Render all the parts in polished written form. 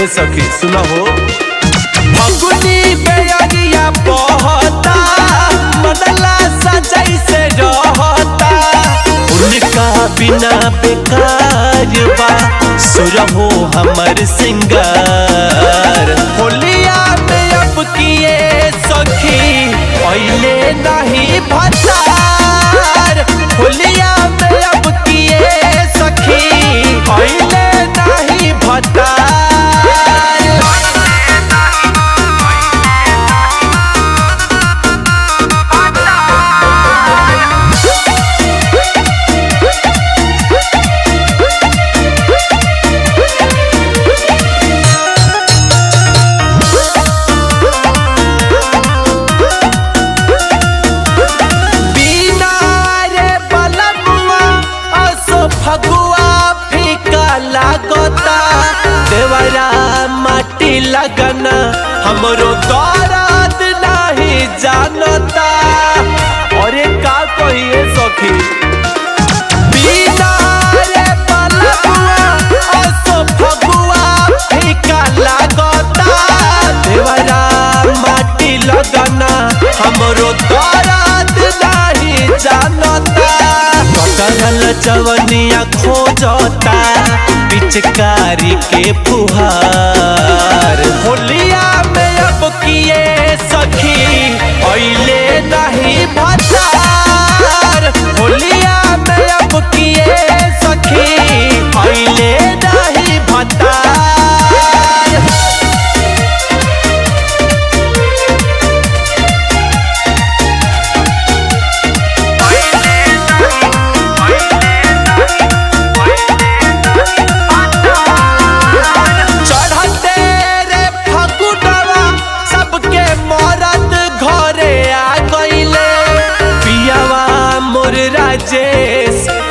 ए सखी सुना हो फगुनी बेअरिया बहता मनला सजै से रहता उनका बिना बेकार बा सुरहो हमर सिंगार होलिया में अब किए सखी पहले नहीं भतार होलिया में अब किए सखी पहले नहीं भतार देवरा माटी लगना हमरो दर्द नहीं जानता और का कहिए सखी बिना रे पलकुआ असो फगुआ फीका लागता देवरा माटी लगना हमरो दर्द नहीं जानता कटहल चवनिया खोजता पिचकारी के फुहार होलिया में अब किए सखी पहले नहीं भतार होलिया में अब किए सखी पहले नहीं भतार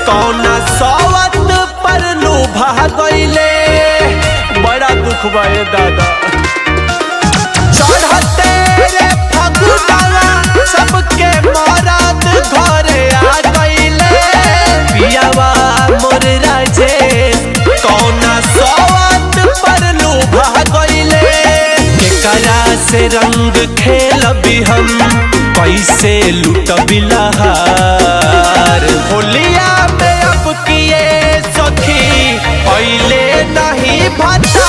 कौना सवत पर लुभा गईले बड़ा दुख बाए दादा चढ़ते रे फगुनवा सबके मरद घरे आ गईले पियावा मोर राजेश कौना सवत पर लुभा गईले केकरा से रंग खेलबी हम कैसे लुटबी लहार होलिया में अब किए सखी पहले नहीं भतार।